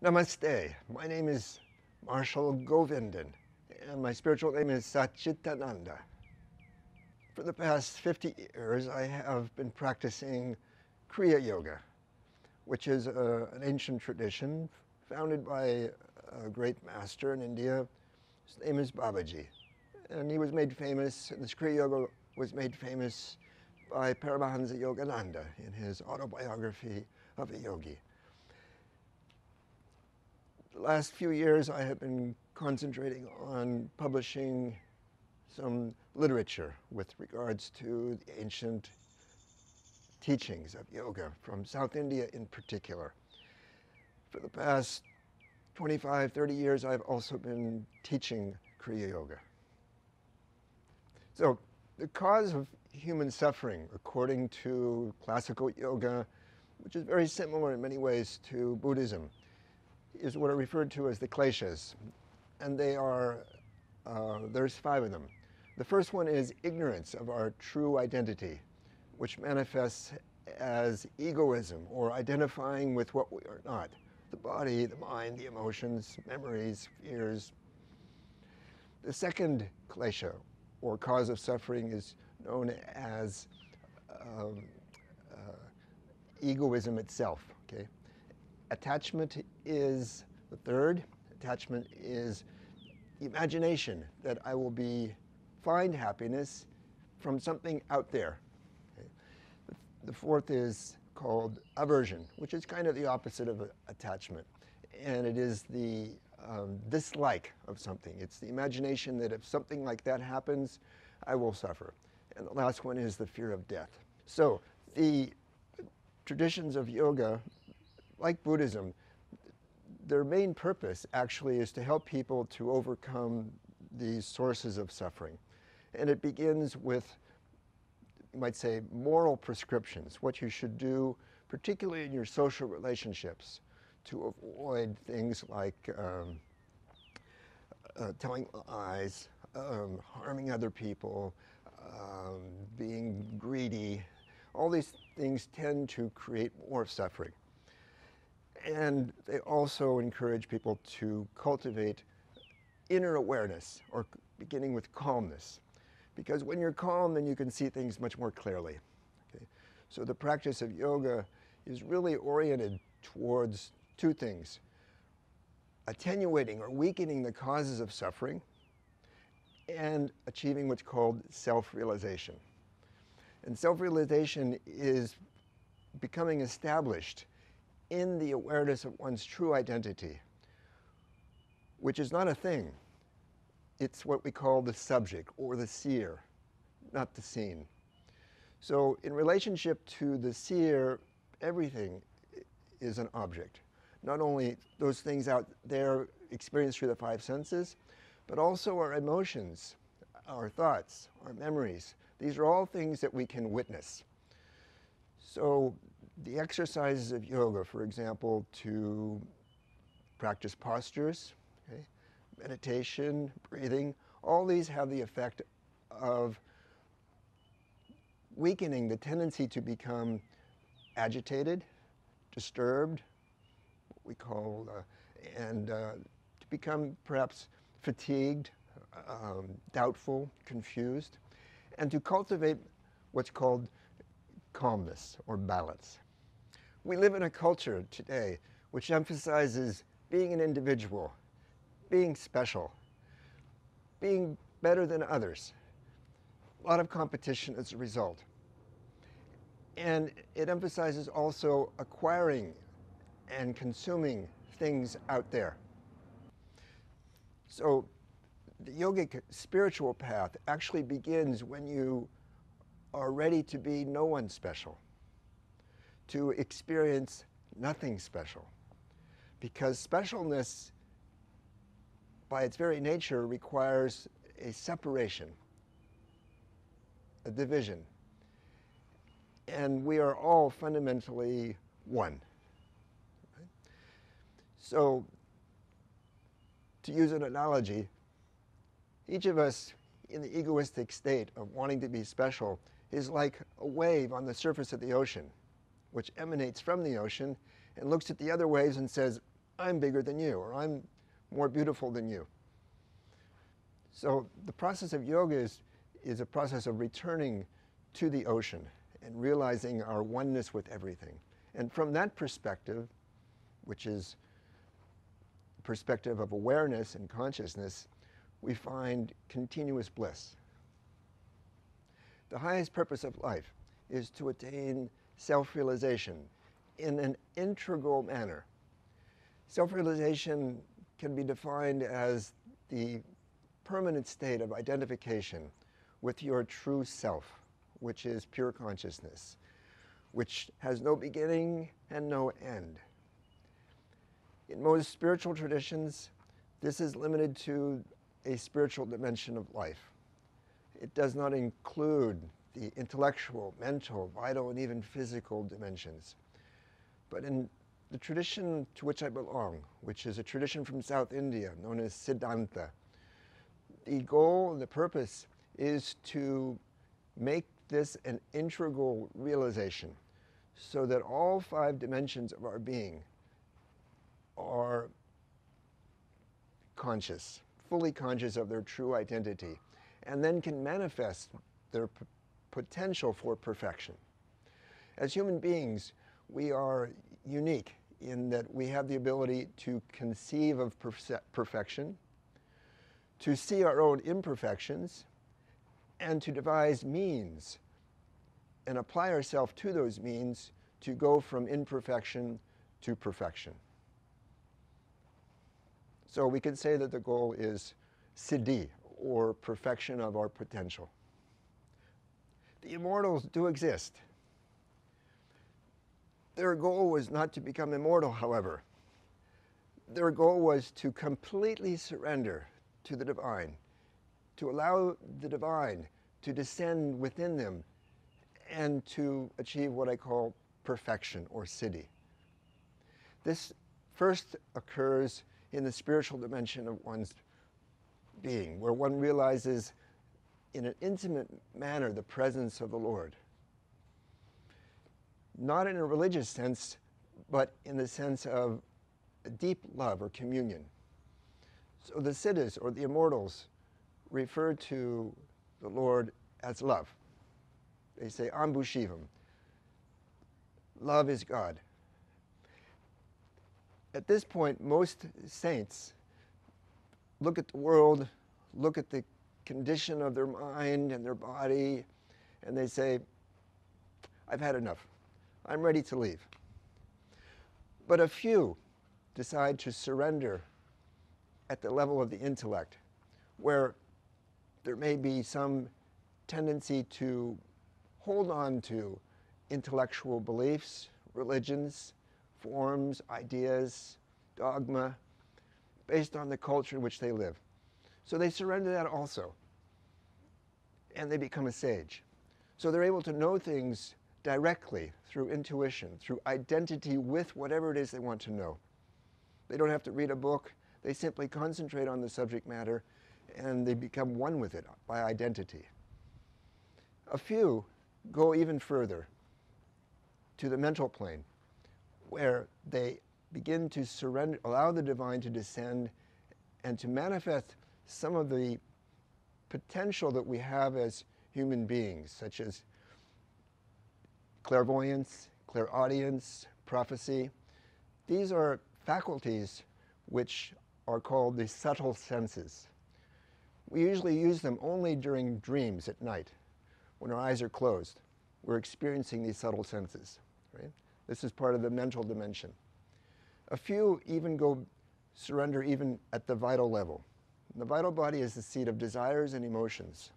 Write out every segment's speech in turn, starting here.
Namaste. My name is Marshal Govindan, and my spiritual name is Satchitananda. For the past 50 years, I have been practicing Kriya Yoga, which is an ancient tradition founded by a great master in India. His name is Babaji, and he was made famous, and this Kriya Yoga was made famous by Paramahansa Yogananda in his autobiography of a yogi. The last few years I have been concentrating on publishing some literature with regards to the ancient teachings of yoga from South India in particular. For the past 25, 30 years I've also been teaching Kriya Yoga. So the cause of human suffering, according to classical yoga, which is very similar in many ways to Buddhism, is what are referred to as the kleshas, and they are, there's 5 of them. The first one is ignorance of our true identity, which manifests as egoism, or identifying with what we are not: the body, the mind, the emotions, memories, fears. The second klesha, or cause of suffering, is known as egoism itself. Okay? Attachment is the third. Attachment is imagination that I will find happiness from something out there. Okay? The fourth is called aversion, which is kind of the opposite of attachment. And it is the dislike of something. It's the imagination that if something like that happens, I will suffer. And the last one is the fear of death. So the traditions of yoga, like Buddhism, their main purpose actually is to help people to overcome these sources of suffering. And it begins with, you might say, moral prescriptions, what you should do, particularly in your social relationships, to avoid things like telling lies, harming other people, being greedy. All these things tend to create more suffering. And they also encourage people to cultivate inner awareness, or beginning with calmness. Because when you're calm, then you can see things much more clearly. Okay? So the practice of yoga is really oriented towards 2 things: attenuating or weakening the causes of suffering, and achieving what's called self-realization. And self-realization is becoming established in the awareness of one's true identity, which is not a thing. It's what we call the subject, or the seer, not the seen. So in relationship to the seer, everything is an object. Not only those things out there experienced through the 5 senses, but also our emotions, our thoughts, our memories. These are all things that we can witness. So the exercises of yoga, for example, to practice postures, okay, meditation, breathing, all these have the effect of weakening the tendency to become agitated, disturbed, what we call, and to become perhaps fatigued, doubtful, confused, and to cultivate what's called calmness or balance. We live in a culture today which emphasizes being an individual, being special, being better than others. A lot of competition as a result. And it emphasizes also acquiring and consuming things out there. So the yogic spiritual path actually begins when you are ready to be no one special, to experience nothing special. Because specialness, by its very nature, requires a separation, a division. And we are all fundamentally one. Right? So, to use an analogy, each of us in the egoistic state of wanting to be special is like a wave on the surface of the ocean, which emanates from the ocean and looks at the other waves and says, I'm bigger than you, or I'm more beautiful than you. So the process of yoga is a process of returning to the ocean and realizing our oneness with everything. And from that perspective, which is the perspective of awareness and consciousness, we find continuous bliss. The highest purpose of life is to attain self-realization in an integral manner. Self-realization can be defined as the permanent state of identification with your true self, which is pure consciousness, which has no beginning and no end. In most spiritual traditions, this is limited to a spiritual dimension of life. It does not include the intellectual, mental, vital, and even physical dimensions. But in the tradition to which I belong, which is a tradition from South India known as Siddhanta, the goal and the purpose is to make this an integral realization so that all 5 dimensions of our being are conscious, fully conscious of their true identity, and then can manifest their potential for perfection. As human beings, we are unique in that we have the ability to conceive of perfection, to see our own imperfections, and to devise means and apply ourselves to those means to go from imperfection to perfection. So we could say that the goal is siddhi, or perfection of our potential. The immortals do exist. Their goal was not to become immortal, however. Their goal was to completely surrender to the divine, to allow the divine to descend within them and to achieve what I call perfection, or siddhi. This first occurs in the spiritual dimension of one's being, where one realizes in an intimate manner the presence of the Lord. Not in a religious sense, but in the sense of a deep love or communion. So the Siddhas, or the immortals, refer to the Lord as love. They say, Ambu Shivam. Love is God. At this point, most saints look at the world, look at the condition of their mind and their body, and they say, I've had enough. I'm ready to leave. But a few decide to surrender at the level of the intellect, where there may be some tendency to hold on to intellectual beliefs, religions, forms, ideas, dogma, based on the culture in which they live. So they surrender that also, and they become a sage. So they're able to know things directly through intuition, through identity with whatever it is they want to know. They don't have to read a book. They simply concentrate on the subject matter, and they become one with it by identity. A few go even further to the mental plane, where they begin to surrender, allow the divine to descend and to manifest some of the potential that we have as human beings, such as clairvoyance, clairaudience, prophecy. These are faculties which are called the subtle senses. We usually use them only during dreams at night, when our eyes are closed. We're experiencing these subtle senses, right? This is part of the mental dimension. A few even surrender even at the vital level. The vital body is the seat of desires and emotions.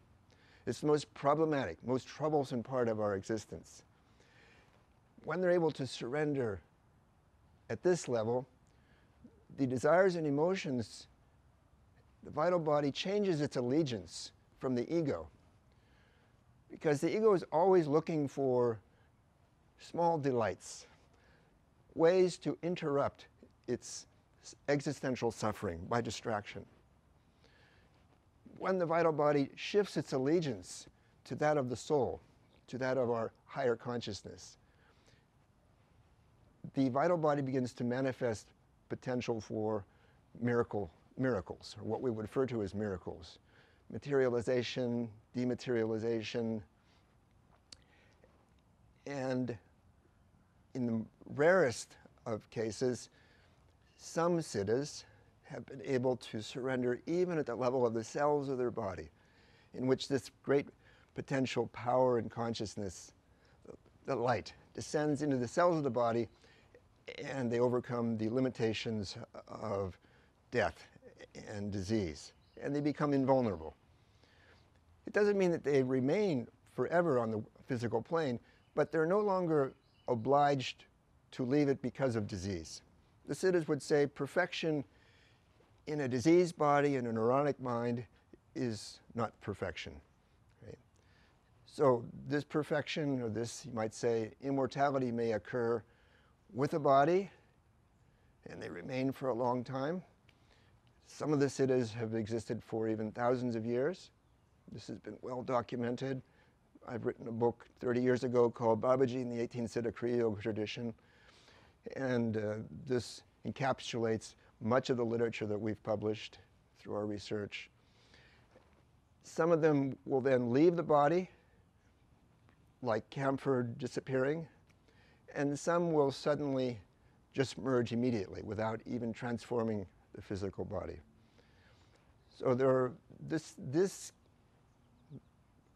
It's the most problematic, most troublesome part of our existence. When they're able to surrender at this level, the desires and emotions, the vital body changes its allegiance from the ego. Because the ego is always looking for small delights, ways to interrupt its existential suffering by distraction. When the vital body shifts its allegiance to that of the soul, to that of our higher consciousness, the vital body begins to manifest potential for miracles, or what we would refer to as miracles. Materialization, dematerialization, and in the rarest of cases, some Siddhas have been able to surrender even at the level of the cells of their body, in which this great potential power and consciousness, the light, descends into the cells of the body, and they overcome the limitations of death and disease, and they become invulnerable. It doesn't mean that they remain forever on the physical plane, but they're no longer obliged to leave it because of disease. The Siddhas would say perfection in a diseased body and a neurotic mind is not perfection. Right? So this perfection, or this, you might say, immortality may occur with a body, and they remain for a long time. Some of the Siddhas have existed for even thousands of years. This has been well documented. I've written a book 30 years ago called Babaji and the 18th Siddha Kriya Yoga Tradition, and this encapsulates much of the literature that we've published through our research. Some of them will then leave the body, like camphor disappearing, and some will suddenly just merge immediately without even transforming the physical body. So this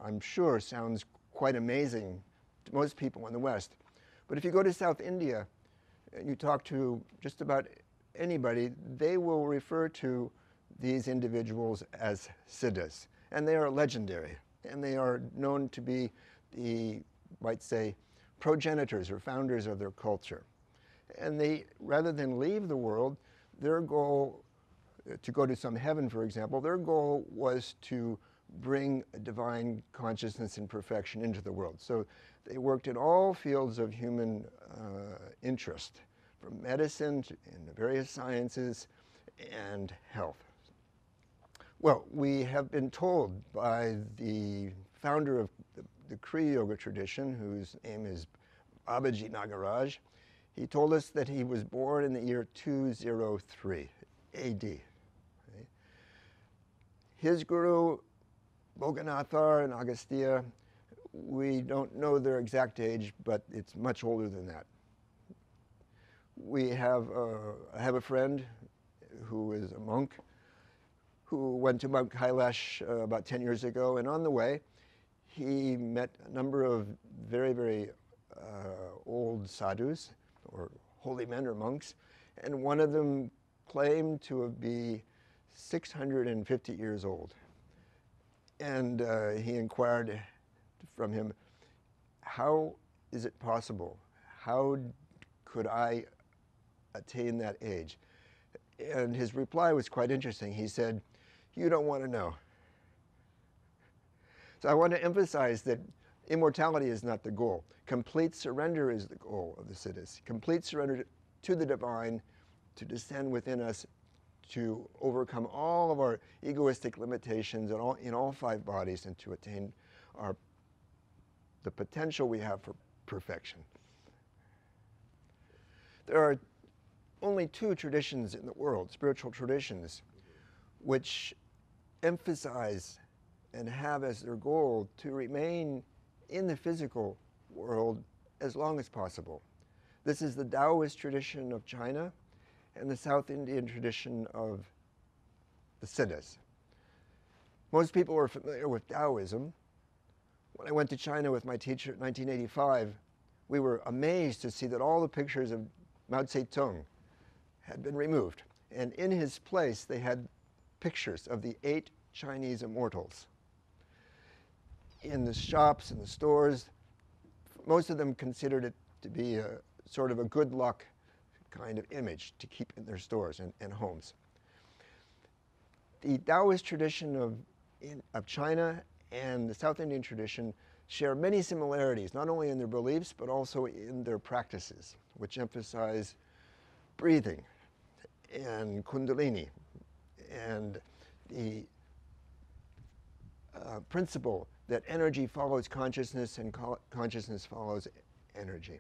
I'm sure sounds quite amazing to most people in the West. But if you go to South India and you talk to just about anybody, they will refer to these individuals as Siddhas. And they are legendary. And they are known to be the, might say, progenitors or founders of their culture. And they, rather than leave the world, their goal, to go to some heaven, for example, their goal was to bring a divine consciousness and perfection into the world. So they worked in all fields of human interest, from medicine and the various sciences and health. Well, we have been told by the founder of the Kriya Yoga tradition, whose name is Babaji Nagaraj, he told us that he was born in the year 203 AD. Okay? His guru, Boganathar and Agastya, we don't know their exact age, but it's much older than that. I have a friend who is a monk who went to Mount Kailash about 10 years ago, and on the way, he met a number of very, very old sadhus, or holy men or monks, and one of them claimed to be 650 years old. And he inquired from him, how is it possible? How could I attain that age? And his reply was quite interesting. He said, you don't want to know. So I want to emphasize that immortality is not the goal. Complete surrender is the goal of the Siddhas. Complete surrender to the divine, to descend within us, to overcome all of our egoistic limitations in all five bodies, and to attain the potential we have for perfection. There are only two traditions in the world, spiritual traditions, which emphasize and have as their goal to remain in the physical world as long as possible. This is the Taoist tradition of China and the South Indian tradition of the Siddhas. Most people are familiar with Taoism. When I went to China with my teacher in 1985, we were amazed to see that all the pictures of Mao Zedong had been removed. And in his place, they had pictures of the 8 Chinese immortals. In the shops and the stores, most of them considered it to be a sort of a good luck kind of image to keep in their stores and homes. The Taoist tradition of China and the South Indian tradition share many similarities, not only in their beliefs, but also in their practices, which emphasize breathing and kundalini and the principle that energy follows consciousness and consciousness follows energy.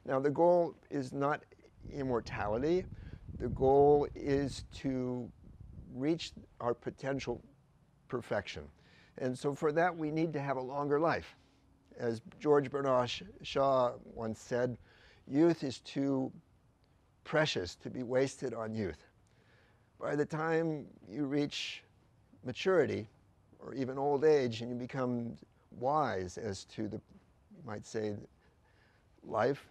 Now, the goal is not immortality. the goal is to reach our potential perfection. And so for that, we need to have a longer life. As George Bernard Shaw once said, youth is too precious to be wasted on youth. By the time you reach maturity, or even old age, and you become wise as to the, you might say, life,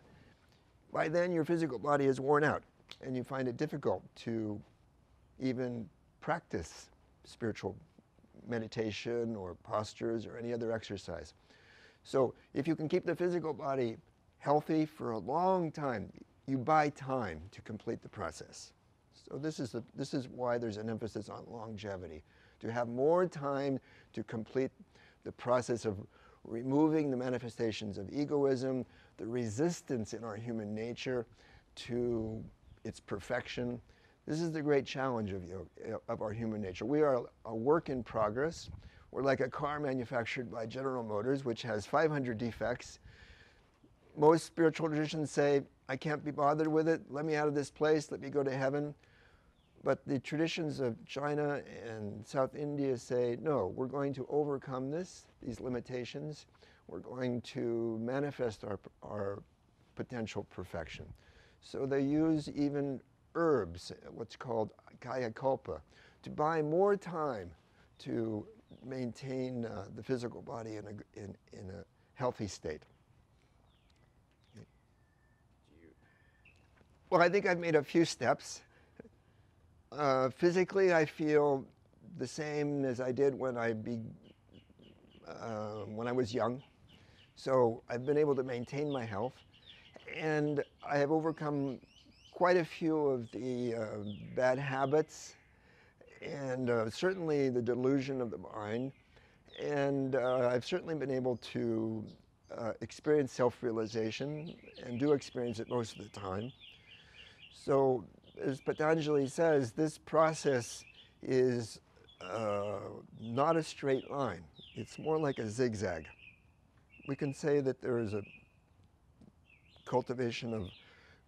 by then your physical body is worn out, and you find it difficult to even practice spiritual meditation or postures or any other exercise. So if you can keep the physical body healthy for a long time, you buy time to complete the process. So this is why there's an emphasis on longevity, to have more time to complete the process of removing the manifestations of egoism, the resistance in our human nature to its perfection. This is the great challenge of our human nature. We are a work in progress. We're like a car manufactured by General Motors, which has 500 defects. Most spiritual traditions say, I can't be bothered with it. Let me out of this place. Let me go to heaven. But the traditions of China and South India say, no, we're going to overcome these limitations. We're going to manifest our potential perfection. So they use even herbs, what's called kaya kalpa, to buy more time to maintain the physical body in a healthy state. Well, I think I've made a few steps. Physically, I feel the same as I did when I was young. So I've been able to maintain my health, and I have overcome quite a few of the bad habits, and certainly the delusion of the mind. And I've certainly been able to experience self-realization, and do experience it most of the time. So, as Patanjali says, this process is not a straight line. It's more like a zigzag. We can say that there is a cultivation of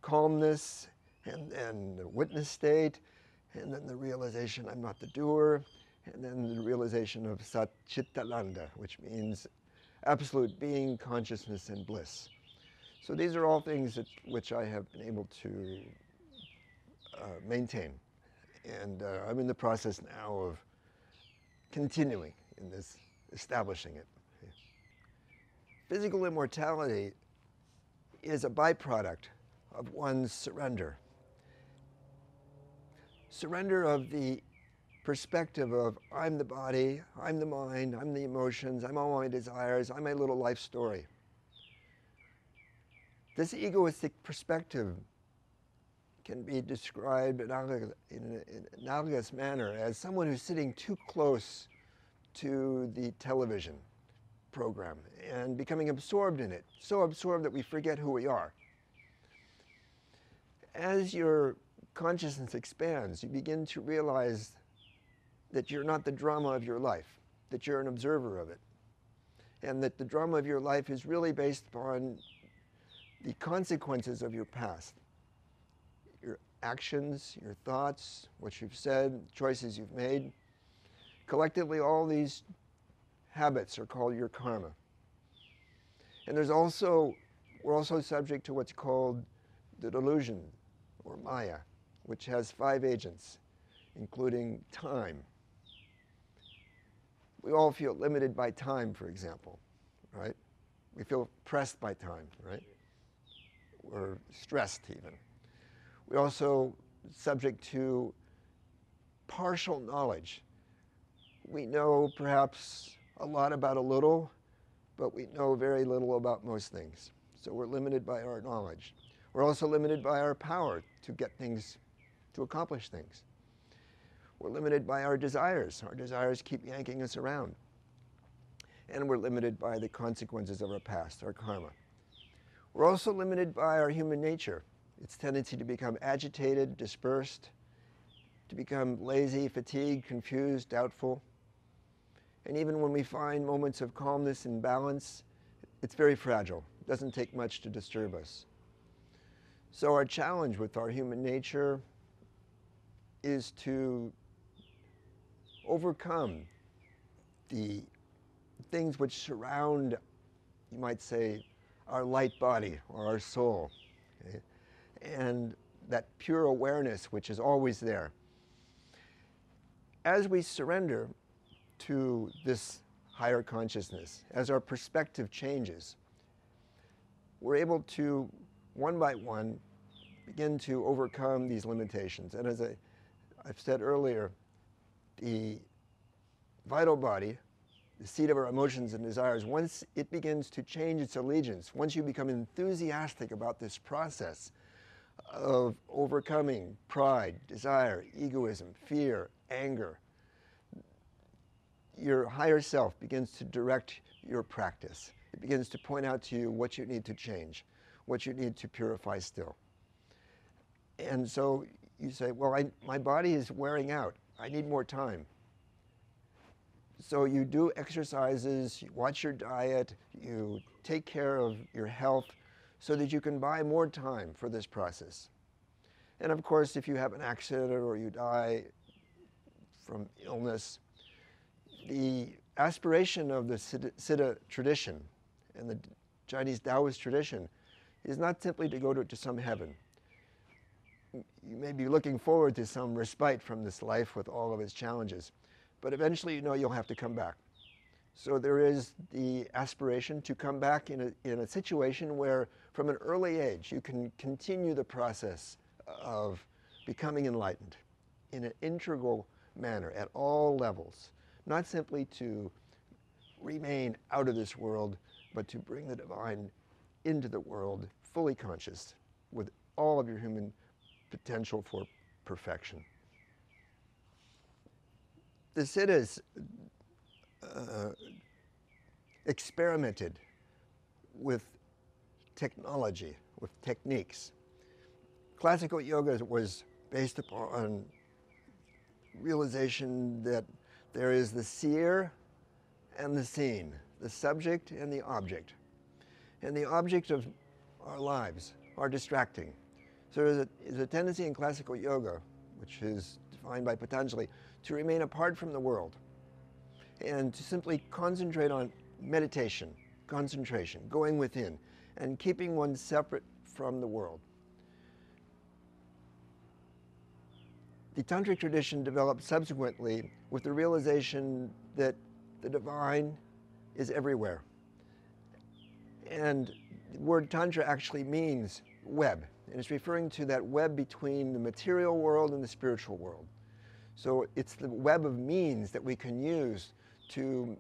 calmness and the witness state, and then the realization I'm not the doer, and then the realization of Satchitananda, which means absolute being, consciousness, and bliss. So these are all things which I have been able to maintain. And I'm in the process now of continuing in this, establishing it. Physical immortality is a byproduct of one's surrender. Surrender of the perspective of I'm the body, I'm the mind, I'm the emotions, I'm all my desires, I'm my little life story. This egoistic perspective can be described in an analogous manner as someone who's sitting too close to the television program and becoming absorbed in it, so absorbed that we forget who we are. As your consciousness expands, you begin to realize that you're not the drama of your life, that you're an observer of it, and that the drama of your life is really based upon the consequences of your past. Your actions, your thoughts, what you've said, choices you've made. Collectively, all these habits are called your karma. And we're also subject to what's called the delusion, or maya, which has 5 agents, including time. We all feel limited by time, for example, right? We feel pressed by time, right? We're stressed even. We're also subject to partial knowledge. We know perhaps a lot about a little, but we know very little about most things. So we're limited by our knowledge. We're also limited by our power to get things, to accomplish things. We're limited by our desires. Our desires keep yanking us around. And we're limited by the consequences of our past, our karma. We're also limited by our human nature, its tendency to become agitated, dispersed, to become lazy, fatigued, confused, doubtful. And even when we find moments of calmness and balance, it's very fragile. It doesn't take much to disturb us. So our challenge with our human nature is to overcome the things which surround, you might say, our light body or our soul, okay? And that pure awareness which is always there. As we surrender to this higher consciousness, as our perspective changes, we're able to, one by one, begin to overcome these limitations. And as I've said earlier, the vital body, the seat of our emotions and desires, once it begins to change its allegiance, once you become enthusiastic about this process of overcoming pride, desire, egoism, fear, anger, your higher self begins to direct your practice. It begins to point out to you what you need to change, what you need to purify still. And so you say, well, my body is wearing out. I need more time. So you do exercises, you watch your diet, you take care of your health so that you can buy more time for this process. And of course, if you have an accident or you die from illness, the aspiration of the Siddha tradition and the Chinese Taoist tradition is not simply to go to some heaven. You may be looking forward to some respite from this life with all of its challenges, but eventually you know you'll have to come back. So there is the aspiration to come back in a situation where from an early age you can continue the process of becoming enlightened in an integral manner at all levels, not simply to remain out of this world, but to bring the divine into the world fully conscious with all of your human potential for perfection. The Siddhas experimented with technology, with techniques. Classical yoga was based upon realization that there is the seer and the seen, the subject and the object. And the object of our lives are distracting. So there's a tendency in classical yoga, which is defined by Patanjali, to remain apart from the world and to simply concentrate on meditation, concentration, going within, and keeping one separate from the world. The Tantric tradition developed subsequently with the realization that the divine is everywhere. And the word Tantra actually means web, and it's referring to that web between the material world and the spiritual world. So it's the web of means that we can use to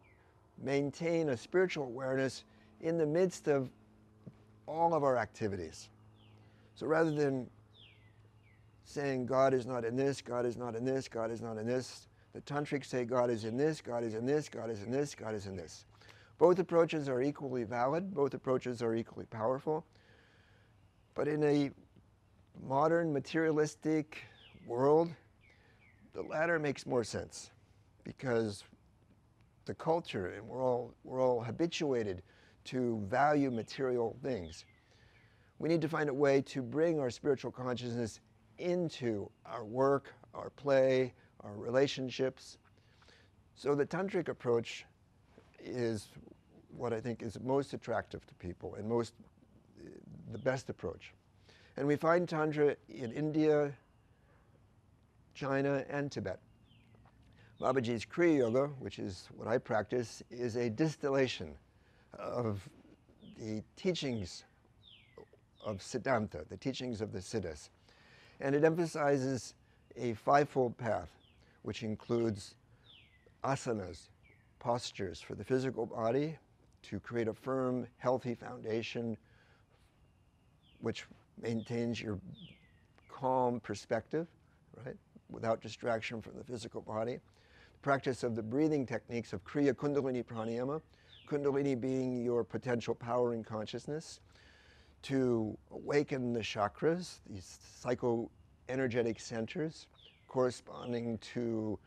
maintain a spiritual awareness in the midst of all of our activities. So rather than saying God is not in this, God is not in this, God is not in this, the Tantrics say God is in this, God is in this, God is in this, God is in this. Both approaches are equally valid, both approaches are equally powerful, but in a modern materialistic world, the latter makes more sense because the culture, and we're all habituated to value material things. We need to find a way to bring our spiritual consciousness into our work, our play, our relationships. So the Tantric approach is what I think is most attractive to people and the best approach. And we find Tantra in India, China, and Tibet. Babaji's Kriya Yoga, which is what I practice, is a distillation of the teachings of Siddhanta, the teachings of the Siddhas. And it emphasizes a fivefold path, which includes asanas, postures for the physical body to create a firm, healthy foundation which maintains your calm perspective, right, without distraction from the physical body. The practice of the breathing techniques of Kriya Kundalini Pranayama, Kundalini being your potential power in consciousness, to awaken the chakras, these psycho-energetic centers corresponding to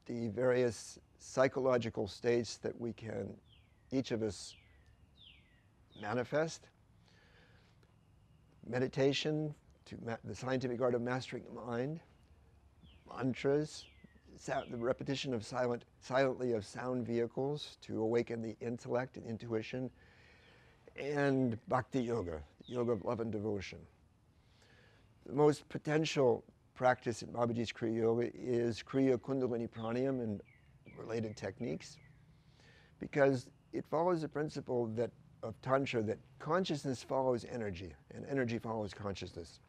the various psychological states that we can, each of us, manifest. Meditation, the scientific art of mastering the mind, mantras, the repetition of silently of sound vehicles to awaken the intellect and intuition, and bhakti yoga, yoga of love and devotion. The most potential practice in Babaji's Yoga is Kriya Kundalini Pranayam and related techniques, because it follows the principle that of Tantra that consciousness follows energy and energy follows consciousness.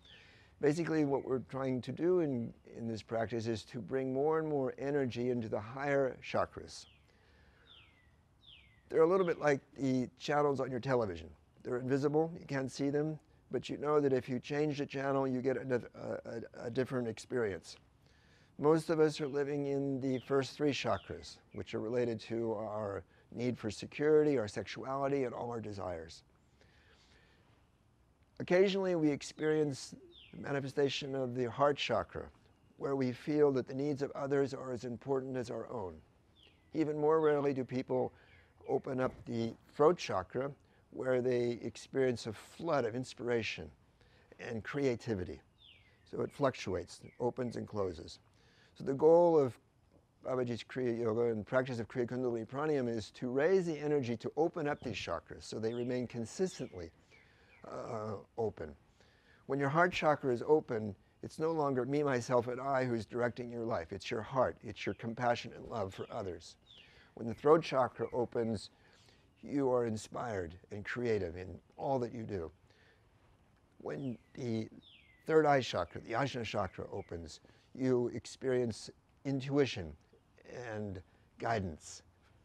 Basically, what we're trying to do in this practice is to bring more and more energy into the higher chakras. They're a little bit like the channels on your television. They're invisible, you can't see them, but you know that if you change the channel, you get a different experience. Most of us are living in the first three chakras, which are related to our need for security, our sexuality, and all our desires. Occasionally, we experience the manifestation of the heart chakra, where we feel that the needs of others are as important as our own. Even more rarely do people open up the throat chakra, where they experience a flood of inspiration and creativity. So it fluctuates, it opens and closes. So the goal of Babaji's Kriya Yoga and practice of Kriya Kundalini Pranayam is to raise the energy to open up these chakras so they remain consistently open. When your heart chakra is open, it's no longer me, myself, and I who's directing your life. It's your heart. It's your compassion and love for others. When the throat chakra opens, you are inspired and creative in all that you do. When the third eye chakra, the Ajna chakra, opens, you experience intuition and guidance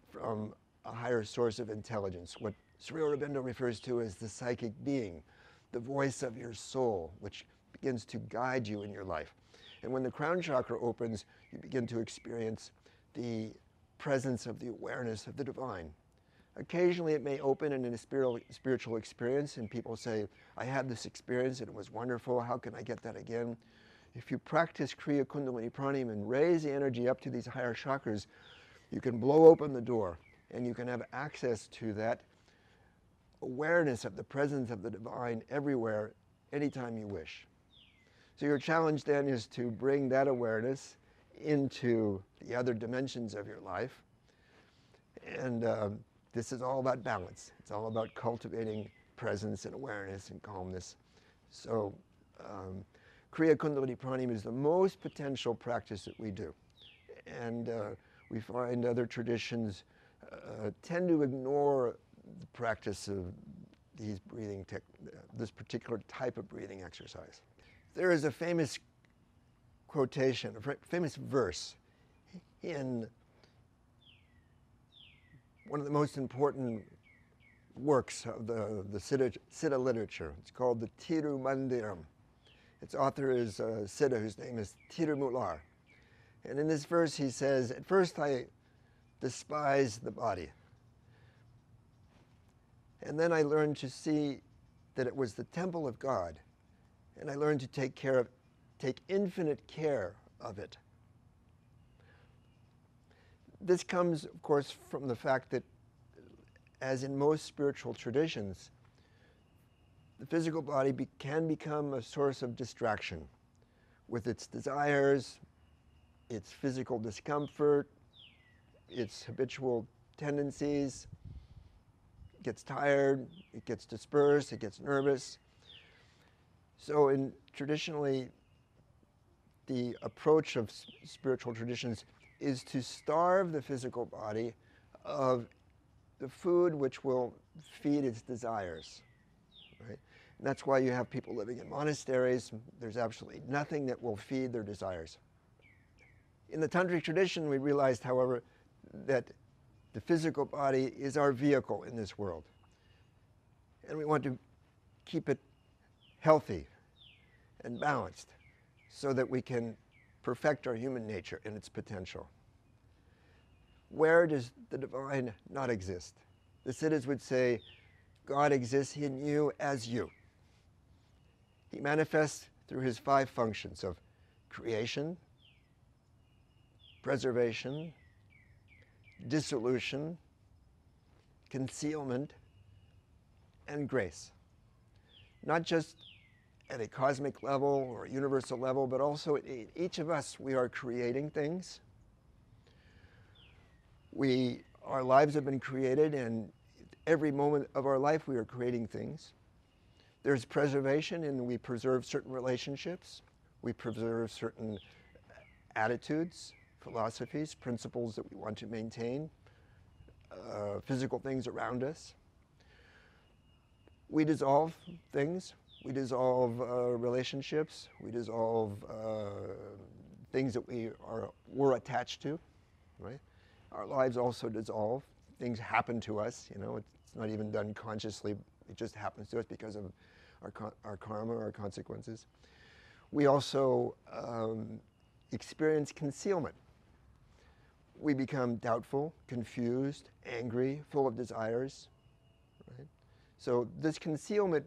from a higher source of intelligence, what Sri Aurobindo refers to as the psychic being, the voice of your soul, which begins to guide you in your life. And when the crown chakra opens, you begin to experience the presence of the awareness of the divine. Occasionally it may open in a spiritual experience and people say, I had this experience and it was wonderful, how can I get that again? If you practice Kriya Kundalini Pranayam and raise the energy up to these higher chakras, you can blow open the door and you can have access to that awareness of the presence of the divine everywhere, anytime you wish. So your challenge then is to bring that awareness into the other dimensions of your life. And this is all about balance. It's all about cultivating presence and awareness and calmness. So Kriya Kundalini Pranayam is the most potential practice that we do. And we find other traditions tend to ignore the practice of these this particular type of breathing exercise. There is a famous quotation, a famous verse in one of the most important works of the Siddha literature. It's called the Tirumandiram. Its author is Siddha, whose name is Tirumular. And in this verse he says, at first I despised the body. And then I learned to see that it was the temple of God. And I learned to take infinite care of it. This comes, of course, from the fact that, as in most spiritual traditions, the physical body can become a source of distraction with its desires, its physical discomfort, its habitual tendencies. It gets tired, it gets dispersed, it gets nervous. So traditionally, the approach of spiritual traditions is to starve the physical body of the food which will feed its desires, right? And that's why you have people living in monasteries. There's absolutely nothing that will feed their desires. In the Tantric tradition, we realized, however, that the physical body is our vehicle in this world. And we want to keep it healthy and balanced so that we can perfect our human nature in its potential. Where does the divine not exist? The Siddhas would say, God exists in you as you. He manifests through his 5 functions of creation, preservation, dissolution, concealment, and grace. Not just at a cosmic level or a universal level, but also each of us, we are creating things. Our lives have been created, and every moment of our life we are creating things. There's preservation, and we preserve certain relationships. We preserve certain attitudes, philosophies, principles that we want to maintain, physical things around us. We dissolve things. We dissolve relationships. We dissolve things that we're attached to, right? Our lives also dissolve. Things happen to us, you know, it's not even done consciously. It just happens to us because of our karma, our consequences. We also experience concealment. We become doubtful, confused, angry, full of desires, right? So this concealment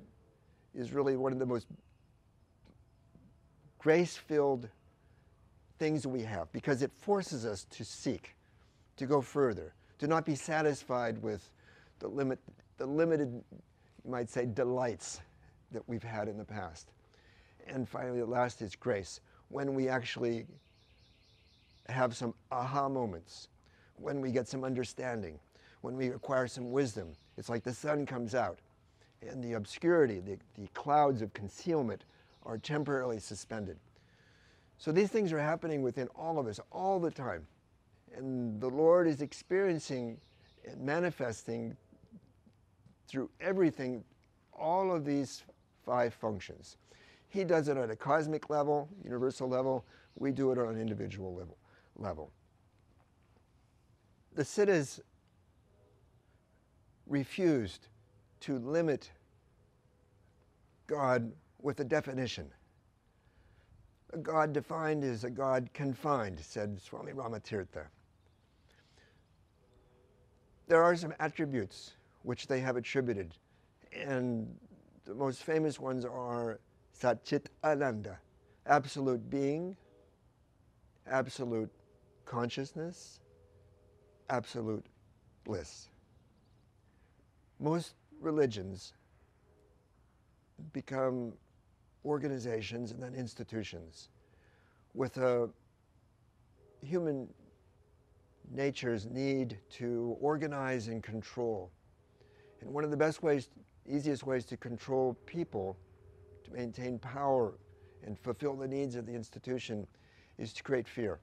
is really one of the most grace-filled things we have, because it forces us to seek, to go further, to not be satisfied with the limited, you might say, delights that we've had in the past. And finally, the last is grace. When we actually have some aha moments, when we get some understanding, when we acquire some wisdom, it's like the sun comes out and the obscurity, the clouds of concealment are temporarily suspended. So these things are happening within all of us all the time. And the Lord is experiencing and manifesting through everything all of these 5 functions. He does it at a cosmic level, universal level. We do it on an individual level. The Siddhas refused to limit God with a definition. A God defined is a God confined, said Swami Ramatirtha. There are some attributes which they have attributed, and the most famous ones are Satchit Ananda, absolute being, absolute consciousness, absolute bliss. Most religions become organizations and then institutions with a human nature's need to organize and control. And one of the best ways, easiest ways to control people, to maintain power and fulfill the needs of the institution, is to create fear.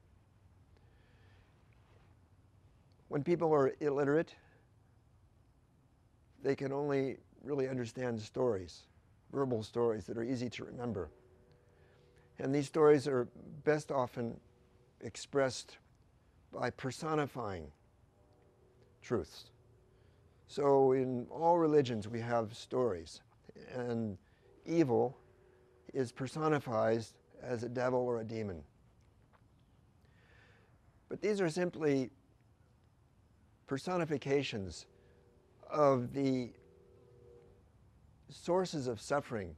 When people are illiterate, they can only really understand stories, verbal stories that are easy to remember. And these stories are best often expressed by personifying truths. So in all religions we have stories, and evil is personified as a devil or a demon. But these are simply personifications of the sources of suffering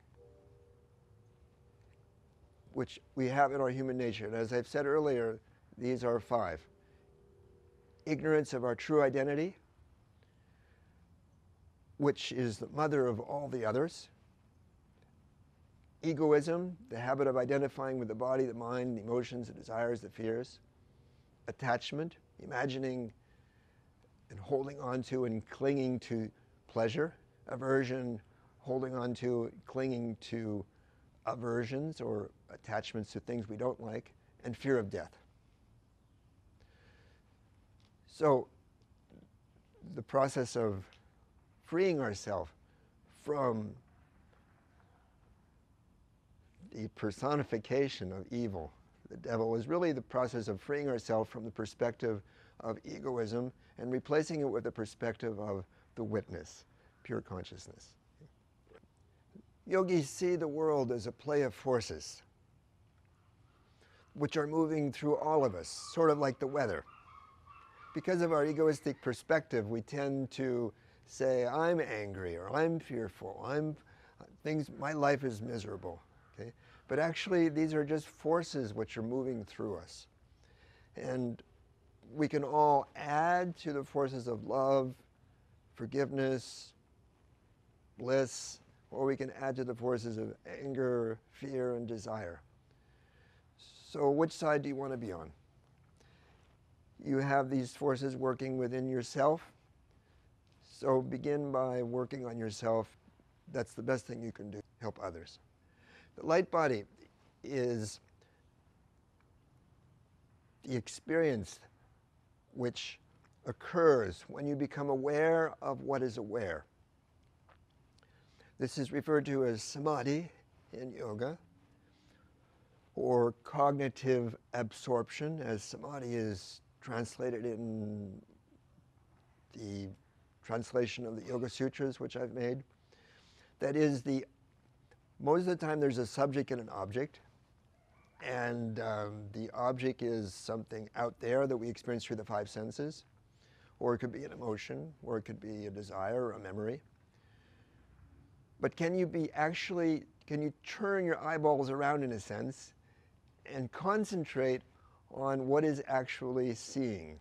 which we have in our human nature. And as I've said earlier, these are 5. Ignorance of our true identity, which is the mother of all the others. Egoism, the habit of identifying with the body, the mind, the emotions, the desires, the fears. Attachment, imagining and holding on to and clinging to pleasure. Aversion, holding on to, clinging to aversions or attachments to things we don't like. And fear of death. So the process of freeing ourselves from the personification of evil, the devil, is really the process of freeing ourselves from the perspective of egoism and replacing it with the perspective of the witness, pure consciousness. Yogis see the world as a play of forces which are moving through all of us, sort of like the weather. Because of our egoistic perspective, we tend to say, I'm angry, or I'm fearful, my life is miserable. Okay? But actually, these are just forces which are moving through us. And we can all add to the forces of love, forgiveness, bliss, or we can add to the forces of anger, fear, and desire. So which side do you want to be on? You have these forces working within yourself, so begin by working on yourself. That's the best thing you can do, help others. The light body is the experience which occurs when you become aware of what is aware. This is referred to as samadhi in yoga, or cognitive absorption, as samadhi is translated in the translation of the Yoga Sutras, which I've made. That is, most of the time there's a subject and an object, and the object is something out there that we experience through the five senses, or it could be an emotion, or it could be a desire or a memory. But can you turn your eyeballs around, in a sense, and concentrate on what is actually seeing?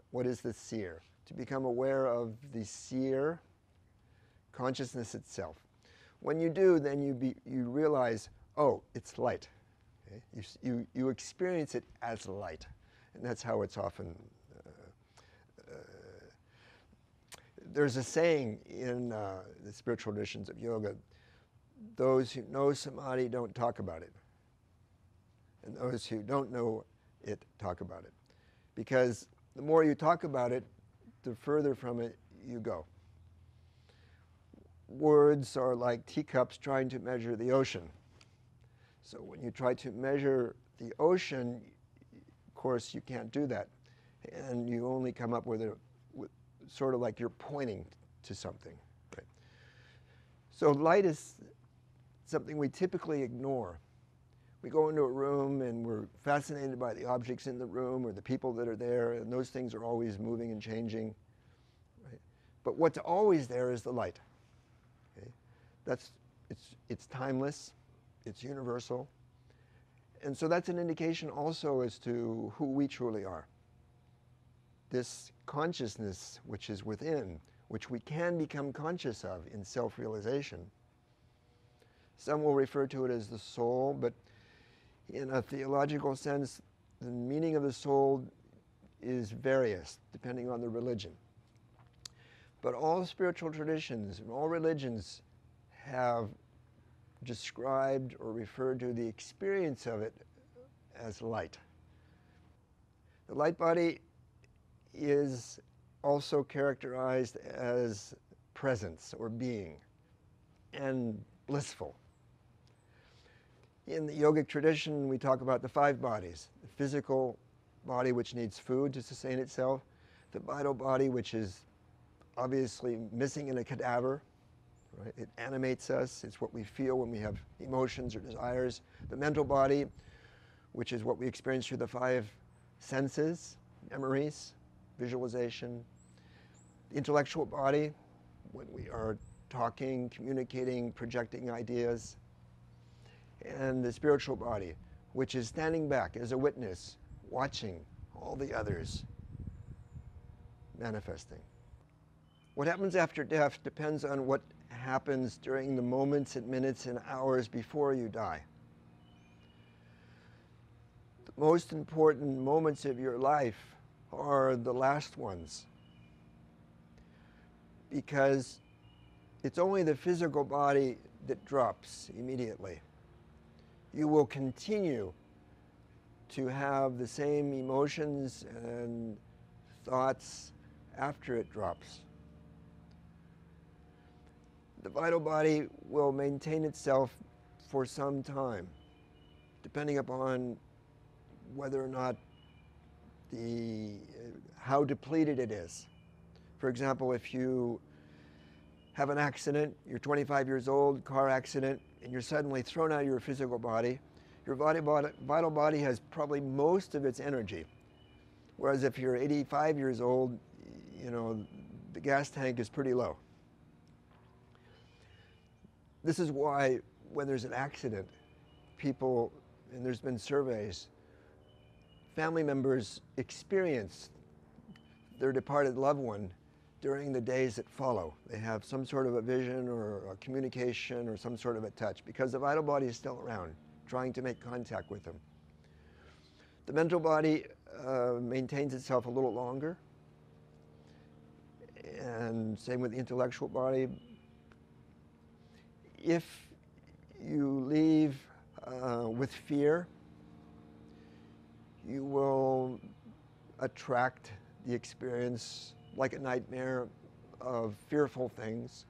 What is the seer? To become aware of the seer, consciousness itself. When you do, then you realize, oh, it's light. Okay? You experience it as light, and that's how it's often. There's a saying in the spiritual traditions of yoga: those who know samadhi don't talk about it, and those who don't know it talk about it, because the more you talk about it, the further from it you go. Words are like teacups trying to measure the ocean. So when you try to measure the ocean, of course you can't do that, and you only come up with sort of like you're pointing to something. Right? So light is something we typically ignore. We go into a room and we're fascinated by the objects in the room or the people that are there, and those things are always moving and changing. Right? But what's always there is the light. Okay? It's timeless, it's universal, and so that's an indication also as to who we truly are. This consciousness which is within, which we can become conscious of in self-realization. Some will refer to it as the soul, but in a theological sense, the meaning of the soul is various, depending on the religion. But all spiritual traditions and all religions have described or referred to the experience of it as light. The light body is also characterized as presence or being and blissful. In the yogic tradition, we talk about the five bodies: the physical body, which needs food to sustain itself; the vital body, which is obviously missing in a cadaver. Right? It animates us. It's what we feel when we have emotions or desires. The mental body, which is what we experience through the five senses, memories, visualization. The intellectual body, when we are talking, communicating, projecting ideas. And the spiritual body, which is standing back as a witness, watching all the others manifesting. What happens after death depends on what happens during the moments and minutes and hours before you die. The most important moments of your life are the last ones, because it's only the physical body that drops immediately. You will continue to have the same emotions and thoughts after it drops. The vital body will maintain itself for some time, depending upon whether or not how depleted it is. For example, if you have an accident, you're 25 years old, car accident, and you're suddenly thrown out of your physical body, your vital body has probably most of its energy. Whereas if you're 85 years old, the gas tank is pretty low. This is why when there's an accident, people, and there's been surveys, family members experience their departed loved one during the days that follow. They have some sort of a vision or a communication or some sort of a touch, because the vital body is still around, trying to make contact with them. The mental body maintains itself a little longer, and same with the intellectual body. If you leave with fear, you will attract the experience, like a nightmare, of fearful things.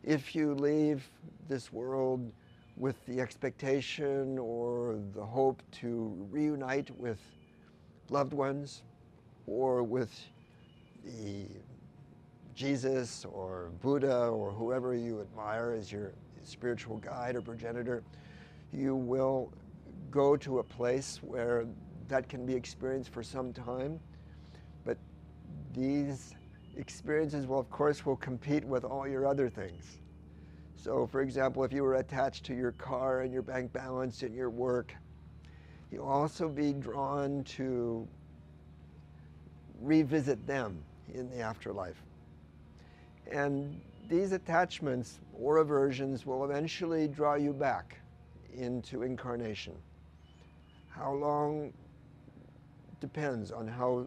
If you leave this world with the expectation or the hope to reunite with loved ones, or with the Jesus or Buddha or whoever you admire as your spiritual guide or progenitor, you will go to a place where that can be experienced for some time. But these experiences will, of course, compete with all your other things. So, for example, if you were attached to your car and your bank balance and your work, you'll also be drawn to revisit them in the afterlife. And these attachments or aversions will eventually draw you back into incarnation. How long depends on how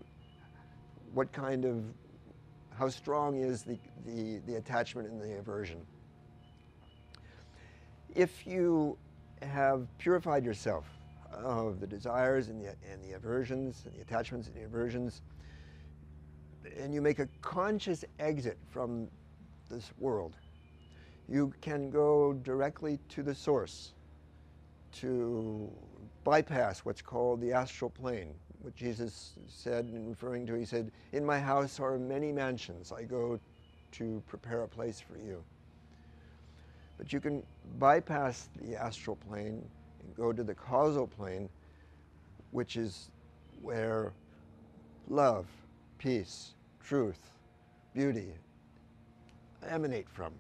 strong is the attachment and the aversion. If you have purified yourself of the desires and the aversions, and the attachments and the aversions, and you make a conscious exit from this world, you can go directly to the source, to bypass what's called the astral plane. What Jesus said, in referring to, he said, "In my house are many mansions. I go to prepare a place for you." But you can bypass the astral plane and go to the causal plane, which is where love, peace, truth, beauty emanate from,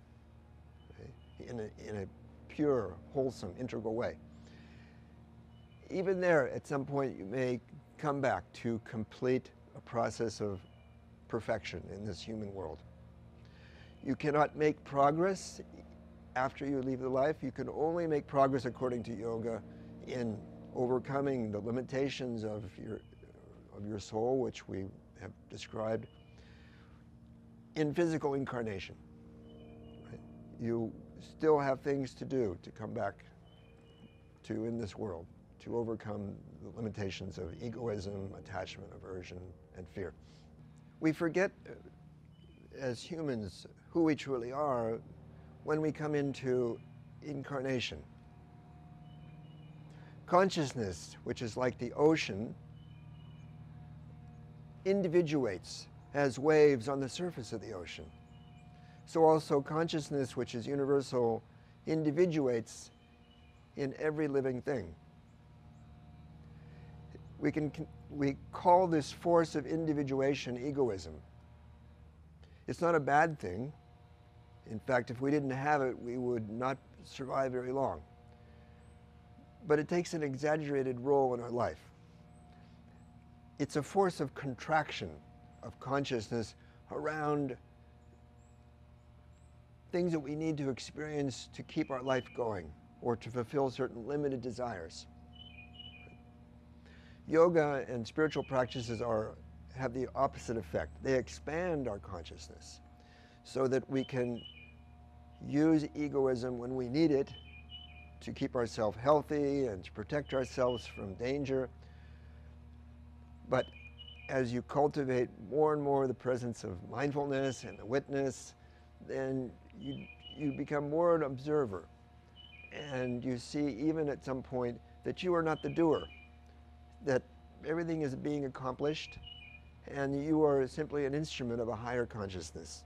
okay? in a pure, wholesome, integral way. Even there, at some point, you may come back to complete a process of perfection in this human world. You cannot make progress after you leave the life. You can only make progress, according to yoga, in overcoming the limitations of your soul, which we have described, in physical incarnation. Right? You still have things to do to come back to in this world, to overcome the limitations of egoism, attachment, aversion, and fear. We forget, as humans, who we truly are when we come into incarnation. Consciousness, which is like the ocean, individuates as waves on the surface of the ocean. So also consciousness, which is universal, individuates in every living thing. We call this force of individuation egoism. It's not a bad thing. In fact, if we didn't have it, we would not survive very long. But it takes an exaggerated role in our life. It's a force of contraction of consciousness around things that we need to experience to keep our life going or to fulfill certain limited desires. Yoga and spiritual practices have the opposite effect. They expand our consciousness so that we can use egoism when we need it to keep ourselves healthy and to protect ourselves from danger. But as you cultivate more and more the presence of mindfulness and the witness, then you become more an observer. And you see, even at some point, that you are not the doer, that everything is being accomplished, and you are simply an instrument of a higher consciousness.